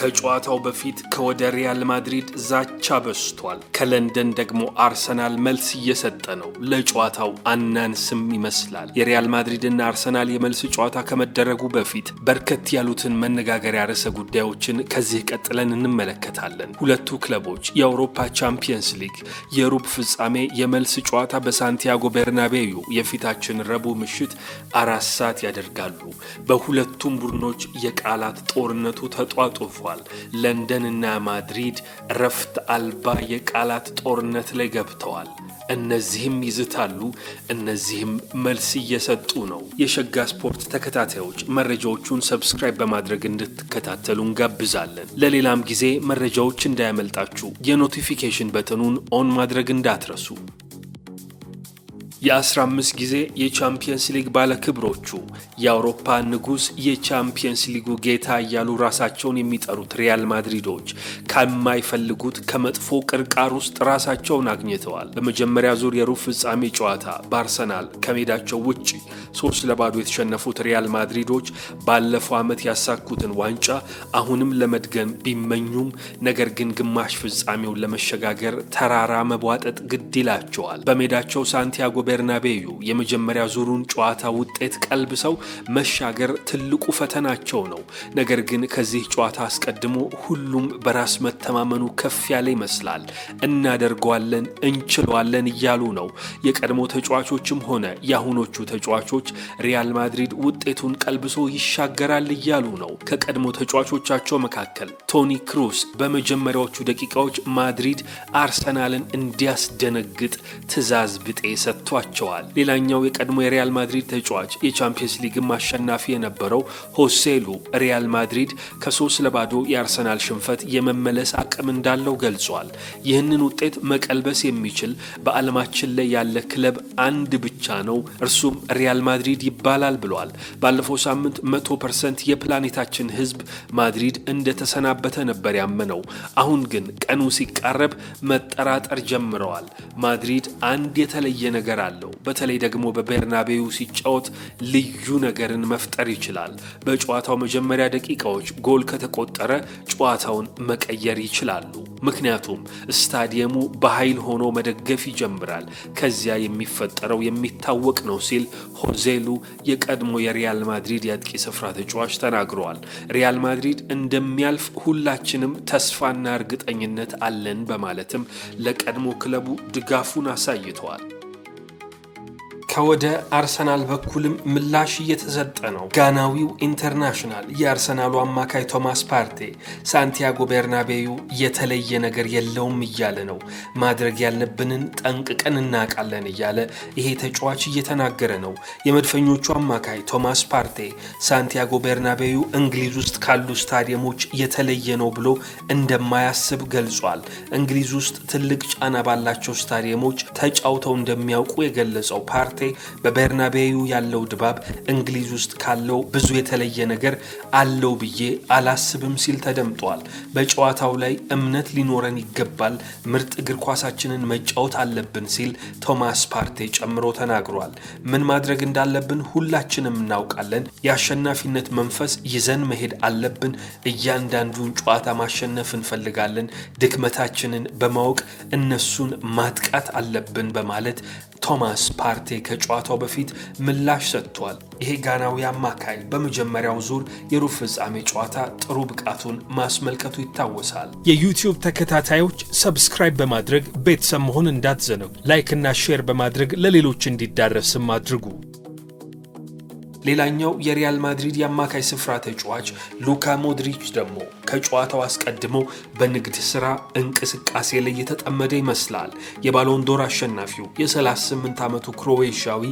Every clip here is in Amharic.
ከጨዋታው በፊት ከወደ ሪያል ማድሪድ ዛቻ በስቷል። ከለንደን ደግሞ አርሰናል መልስ እየሰጠ ነው። ለጨዋታው አናንስም ይመስላል። የሪያል ማድሪድና አርሰናል የመልስ ጨዋታ ከመደረጉ በፊት በርከት ያሉትን መነጋገሪያ ርዕሰ ጉዳዮችን ከዚህ ቀጥለን እንመለከታለን። ሁለቱ ክለቦች የአውሮፓ ቻምፒየንስ ሊግ የሩብ ፍጻሜ የመልስ ጨዋታ በሳንቲያጎ ቤርናቤዩ የፊታችን ረቡዕ ምሽት 4 ሰዓት ያደርጋሉ። በሁለቱም ቡድኖች የቃላት ጦርነቱ ተጧጡፏል። ለንደንና ማድሪድ ረፍት አልባ የቃላት ጦርነት ላይ ገብተዋል። እነዚህም ይዝታሉ፣ እነዚህም መልስ እየሰጡ ነው። የሸጋ ስፖርት ተከታታዮች መረጃዎቹን ሰብስክራይብ በማድረግ እንድትከታተሉ እንጋብዛለን። ለሌላም ጊዜ መረጃዎች እንዳያመልጣችሁ የኖቲፊኬሽን በተኑን ኦን ማድረግ እንዳትረሱ። የ15 ጊዜ የቻምፒየንስ ሊግ ባለክብሮቹ የአውሮፓ ንጉስ የቻምፒየንስ ሊጉ ጌታ እያሉ ራሳቸውን የሚጠሩት ሪያል ማድሪዶች ከማይፈልጉት ከመጥፎ ቅርቃር ውስጥ ራሳቸውን አግኝተዋል። በመጀመሪያ ዙር የሩብ ፍጻሜ ጨዋታ በአርሰናል ከሜዳቸው ውጪ 3-0 የተሸነፉት ሪያል ማድሪዶች ባለፈው ዓመት ያሳኩትን ዋንጫ አሁንም ለመድገም ቢመኙም ነገር ግን ግማሽ ፍጻሜውን ለመሸጋገር ተራራ መቧጠጥ ግድ ይላቸዋል። በሜዳቸው ሳንቲያጎ ቤርናቤዩ የመጀመሪያ ዙሩን ጨዋታ ውጤት ቀልብሰው መሻገር ትልቁ ፈተናቸው ነው። ነገር ግን ከዚህ ጨዋታ አስቀድሞ ሁሉም በራስ መተማመኑ ከፍ ያለ ይመስላል። እናደርገዋለን፣ እንችለዋለን እያሉ ነው። የቀድሞ ተጫዋቾችም ሆነ የአሁኖቹ ተጫዋቾች ሪያል ማድሪድ ውጤቱን ቀልብሶ ይሻገራል እያሉ ነው። ከቀድሞ ተጫዋቾቻቸው መካከል ቶኒ ክሩስ በመጀመሪያዎቹ ደቂቃዎች ማድሪድ አርሰናልን እንዲያስደነግጥ ትዕዛዝ ብጤ ሰጥቷል። ሌላኛው የቀድሞ የሪያል ማድሪድ ተጫዋች የቻምፒየንስ ሊግም አሸናፊ የነበረው ሆሴሉ ሪያል ማድሪድ ከ3-0 የአርሰናል ሽንፈት የመመለስ አቅም እንዳለው ገልጿል። ይህንን ውጤት መቀልበስ የሚችል በዓለማችን ላይ ያለ ክለብ አንድ ብቻ ነው፣ እርሱም ሪያል ማድሪድ ይባላል ብሏል። ባለፈው ሳምንት 100% የፕላኔታችን ሕዝብ ማድሪድ እንደተሰናበተ ነበር ያመነው። አሁን ግን ቀኑ ሲቃረብ መጠራጠር ጀምረዋል። ማድሪድ አንድ የተለየ ነገር አለው። በተለይ ደግሞ በቤርናቤዩ ሲጫወት ልዩ ነገርን መፍጠር ይችላል። በጨዋታው መጀመሪያ ደቂቃዎች ጎል ከተቆጠረ ጨዋታውን መቀየር ይችላሉ። ምክንያቱም ስታዲየሙ በኃይል ሆኖ መደገፍ ይጀምራል። ከዚያ የሚፈጠረው የሚታወቅ ነው ሲል ሆዜሉ የቀድሞ የሪያል ማድሪድ የአጥቂ ስፍራ ተጫዋች ተናግረዋል። ሪያል ማድሪድ እንደሚያልፍ ሁላችንም ተስፋና እርግጠኝነት አለን በማለትም ለቀድሞ ክለቡ ድጋፉን አሳይተዋል። ከወደ አርሰናል በኩልም ምላሽ እየተሰጠ ነው። ጋናዊው ኢንተርናሽናል የአርሰናሉ አማካይ ቶማስ ፓርቴ ሳንቲያጎ ቤርናቤዩ የተለየ ነገር የለውም እያለ ነው። ማድረግ ያለብንን ጠንቅቀን እናውቃለን እያለ ይሄ ተጫዋች እየተናገረ ነው። የመድፈኞቹ አማካይ ቶማስ ፓርቴ ሳንቲያጎ ቤርናቤዩ እንግሊዝ ውስጥ ካሉ ስታዲየሞች የተለየ ነው ብሎ እንደማያስብ ገልጿል። እንግሊዝ ውስጥ ትልቅ ጫና ባላቸው ስታዲየሞች ተጫውተው እንደሚያውቁ የገለጸው ፓርቴ በቤርናቤዩ ያለው ድባብ እንግሊዝ ውስጥ ካለው ብዙ የተለየ ነገር አለው ብዬ አላስብም ሲል ተደምጧል። በጨዋታው ላይ እምነት ሊኖረን ይገባል፣ ምርጥ እግር ኳሳችንን መጫወት አለብን ሲል ቶማስ ፓርቴ ጨምሮ ተናግሯል። ምን ማድረግ እንዳለብን ሁላችንም እናውቃለን። የአሸናፊነት መንፈስ ይዘን መሄድ አለብን። እያንዳንዱን ጨዋታ ማሸነፍ እንፈልጋለን። ድክመታችንን በማወቅ እነሱን ማጥቃት አለብን በማለት ቶማስ ፓርቴ ከጨዋታው በፊት ምላሽ ሰጥቷል። ይሄ ጋናዊ አማካይ በመጀመሪያው ዙር የሩብ ፍጻሜ ጨዋታ ጥሩ ብቃቱን ማስመልከቱ ይታወሳል። የዩቲዩብ ተከታታዮች ሰብስክራይብ በማድረግ ቤተሰብ መሆን እንዳትዘነጉ። ላይክ እና ሼር በማድረግ ለሌሎች እንዲዳረስም አድርጉ። ሌላኛው የሪያል ማድሪድ የአማካይ ስፍራ ተጫዋች ሉካ ሞድሪች ደግሞ ከጨዋታው አስቀድሞ በንግድ ስራ እንቅስቃሴ ላይ የተጠመደ ይመስላል። የባሎን ዶር አሸናፊው የ38 ዓመቱ ክሮኤሽያዊ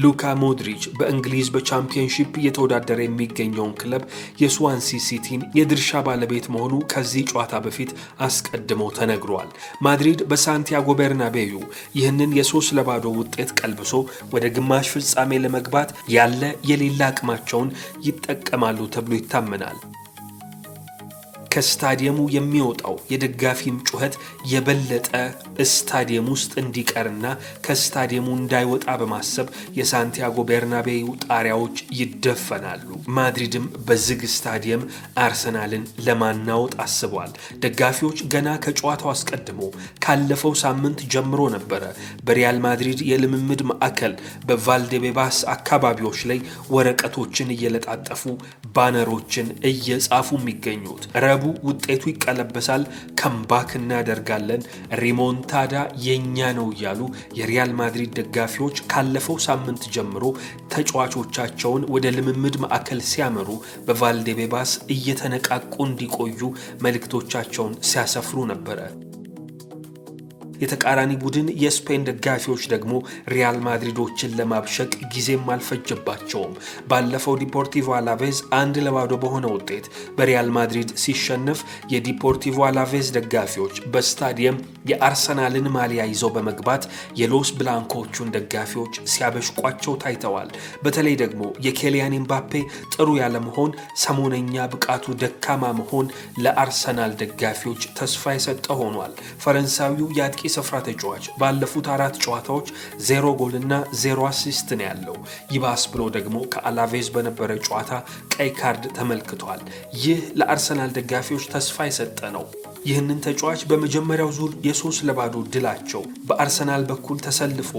ሉካ ሞድሪች በእንግሊዝ በቻምፒየንሺፕ እየተወዳደረ የሚገኘውን ክለብ የስዋንሲ ሲቲን የድርሻ ባለቤት መሆኑ ከዚህ ጨዋታ በፊት አስቀድሞ ተነግሯል። ማድሪድ በሳንቲያጎ ቤርናቤዩ ይህንን የ3-0 ውጤት ቀልብሶ ወደ ግማሽ ፍጻሜ ለመግባት ያለ የሌላ አቅማቸውን ይጠቀማሉ ተብሎ ይታመናል። ከስታዲየሙ የሚወጣው የደጋፊም ጩኸት የበለጠ ስታዲየም ውስጥ እንዲቀርና ከስታዲየሙ እንዳይወጣ በማሰብ የሳንቲያጎ ቤርናቤው ጣሪያዎች ይደፈናሉ። ማድሪድም በዝግ ስታዲየም አርሰናልን ለማናወጥ አስቧል። ደጋፊዎች ገና ከጨዋታው አስቀድሞ ካለፈው ሳምንት ጀምሮ ነበረ በሪያል ማድሪድ የልምምድ ማዕከል በቫልዴቤባስ አካባቢዎች ላይ ወረቀቶችን እየለጣጠፉ ባነሮችን እየጻፉ የሚገኙት። ረቡዕ ውጤቱ ይቀለበሳል፣ ከምባክ እናደርጋለን፣ ሪሞንታዳ የኛ ነው እያሉ የሪያል ማድሪድ ደጋፊዎች ካለፈው ሳምንት ጀምሮ ተጫዋቾቻቸውን ወደ ልምምድ ማዕከል ሲያመሩ በቫልዴቤባስ እየተነቃቁ እንዲቆዩ መልእክቶቻቸውን ሲያሰፍሩ ነበረ። የተቃራኒ ቡድን የስፔን ደጋፊዎች ደግሞ ሪያል ማድሪዶችን ለማብሸቅ ጊዜም አልፈጀባቸውም። ባለፈው ዲፖርቲቮ አላቬዝ 1-0 በሆነ ውጤት በሪያል ማድሪድ ሲሸነፍ የዲፖርቲቮ አላቬዝ ደጋፊዎች በስታዲየም የአርሰናልን ማሊያ ይዘው በመግባት የሎስ ብላንኮቹን ደጋፊዎች ሲያበሽቋቸው ታይተዋል። በተለይ ደግሞ የኬሊያን ኤምባፔ ጥሩ ያለመሆን፣ ሰሞነኛ ብቃቱ ደካማ መሆን ለአርሰናል ደጋፊዎች ተስፋ የሰጠ ሆኗል። ፈረንሳዊው የአጥቂ ስፍራ ተጫዋች ባለፉት 4 ጨዋታዎች 0 ጎልና 0 አሲስት ነው ያለው። ይባስ ብሎ ደግሞ ከአላቬዝ በነበረ ጨዋታ ቀይ ካርድ ተመልክቷል። ይህ ለአርሰናል ደጋፊዎች ተስፋ የሰጠ ነው። ይህንን ተጫዋች በመጀመሪያው ዙር የ3-0 ድላቸው በአርሰናል በኩል ተሰልፎ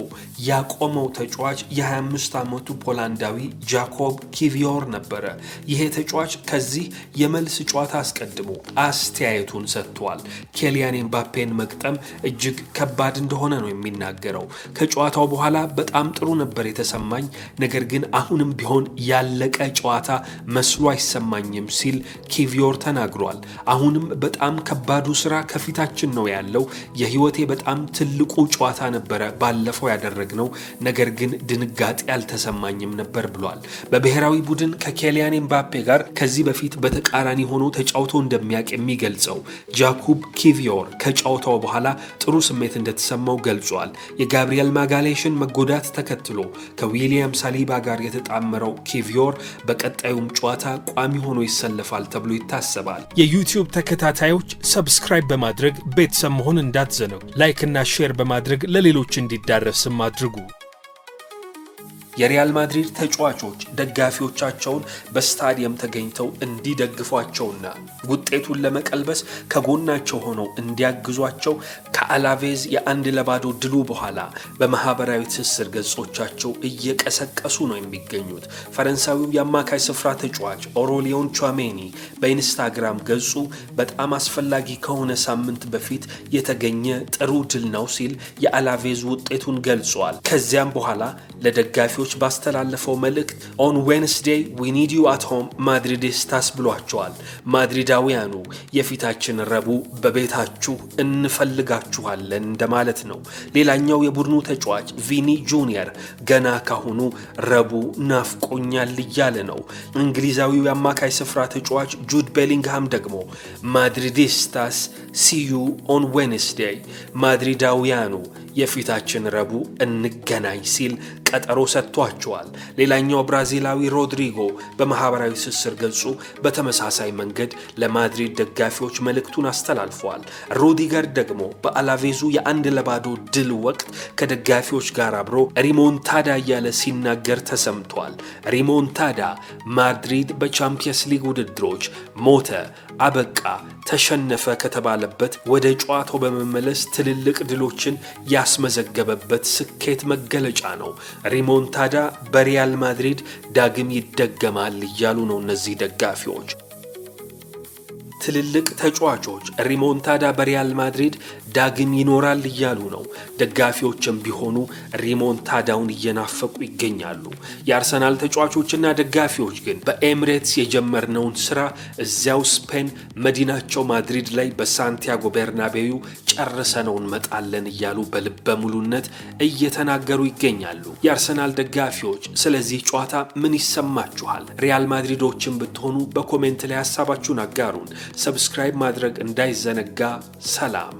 ያቆመው ተጫዋች የ25 ዓመቱ ፖላንዳዊ ጃኮብ ኪቪዮር ነበረ። ይሄ ተጫዋች ከዚህ የመልስ ጨዋታ አስቀድሞ አስተያየቱን ሰጥቷል። ኬሊያን ኤምባፔን መግጠም እጅግ ከባድ እንደሆነ ነው የሚናገረው። ከጨዋታው በኋላ በጣም ጥሩ ነበር የተሰማኝ፣ ነገር ግን አሁንም ቢሆን ያለቀ ጨዋታ መስሎ አይሰማኝም ሲል ኪቪዮር ተናግሯል። አሁንም በጣም ከባዱ ስራ ከፊታችን ነው ያለው። የህይወቴ በጣም ትልቁ ጨዋታ ነበረ ባለፈው ያደረግነው፣ ነገር ግን ድንጋጤ አልተሰማኝም ነበር ብሏል። በብሔራዊ ቡድን ከኬሊያን ኤምባፔ ጋር ከዚህ በፊት በተቃራኒ ሆኖ ተጫውቶ እንደሚያውቅ የሚገልጸው ጃኮብ ኪቪዮር ከጨዋታው በኋላ ጥሩ ስሜት እንደተሰማው ገልጿል። የጋብሪኤል ማጋሌሽን መጎዳት ተከትሎ ከዊሊያም ሳሊባ ጋር የተጣመረው ኪቪዮር በቀጣዩም ጨዋታ ቋሚ ሆኖ ይሰለፋል ተብሎ ይታሰባል። የዩቲዩብ ተከታታዮች ሰብስክራይብ በማድረግ ቤተሰብ መሆን እንዳትዘነጉ። ላይክ እና ሼር በማድረግ ለሌሎች እንዲዳረስም አድርጉ። የሪያል ማድሪድ ተጫዋቾች ደጋፊዎቻቸውን በስታዲየም ተገኝተው እንዲደግፏቸውና ውጤቱን ለመቀልበስ ከጎናቸው ሆነው እንዲያግዟቸው ከአላቬዝ የ1-0 ድሉ በኋላ በማህበራዊ ትስስር ገጾቻቸው እየቀሰቀሱ ነው የሚገኙት። ፈረንሳዊው የአማካይ ስፍራ ተጫዋች ኦሮሊዮን ቹዋሜኒ በኢንስታግራም ገጹ በጣም አስፈላጊ ከሆነ ሳምንት በፊት የተገኘ ጥሩ ድል ነው ሲል የአላቬዝ ውጤቱን ገልጿል። ከዚያም በኋላ ለደጋፊዎች ባስተላለፈው መልእክት ኦን ዌንስዴይ ዊ ኒድ ዩ አት ሆም ማድሪዲስታስ ብሏቸዋል። ማድሪዳውያኑ የፊታችን ረቡዕ በቤታችሁ እንፈልጋችኋለን እንደማለት ነው። ሌላኛው የቡድኑ ተጫዋች ቪኒ ጁኒየር ገና ካሁኑ ረቡዕ ናፍቆኛል እያለ ነው። እንግሊዛዊው የአማካይ ስፍራ ተጫዋች ጁድ ቤሊንግሃም ደግሞ ማድሪዲስታስ ሲዩ ኦን ዌንስዴይ፣ ማድሪዳውያኑ የፊታችን ረቡዕ እንገናኝ ሲል ቀጠሮ ሰጥቷቸዋል። ሌላኛው ብራዚላዊ ሮድሪጎ በማህበራዊ ትስስር ገጹ በተመሳሳይ መንገድ ለማድሪድ ደጋፊዎች መልእክቱን አስተላልፏል። ሩዲገር ደግሞ በአላቬዙ የ1-0 ድል ወቅት ከደጋፊዎች ጋር አብሮ ሪሞንታዳ እያለ ሲናገር ተሰምቷል። ሪሞንታዳ ማድሪድ በቻምፒየንስ ሊግ ውድድሮች ሞተ፣ አበቃ፣ ተሸነፈ ከተባለበት ወደ ጨዋታው በመመለስ ትልልቅ ድሎችን ያስመዘገበበት ስኬት መገለጫ ነው። ሪሞንታዳ በሪያል ማድሪድ ዳግም ይደገማል እያሉ ነው እነዚህ ደጋፊዎች። ትልልቅ ተጫዋቾች ሪሞንታዳ በሪያል ማድሪድ ዳግም ይኖራል እያሉ ነው። ደጋፊዎችም ቢሆኑ ሪሞንታዳውን እየናፈቁ ይገኛሉ። የአርሰናል ተጫዋቾችና ደጋፊዎች ግን በኤሚሬትስ የጀመርነውን ስራ እዚያው ስፔን መዲናቸው ማድሪድ ላይ በሳንቲያጎ ቤርናቤው ጨርሰነው እንመጣለን እያሉ በልበ ሙሉነት እየተናገሩ ይገኛሉ። የአርሰናል ደጋፊዎች ስለዚህ ጨዋታ ምን ይሰማችኋል? ሪያል ማድሪዶችን ብትሆኑ በኮሜንት ላይ ሐሳባችሁን አጋሩን። ሰብስክራይብ ማድረግ እንዳይዘነጋ። ሰላም።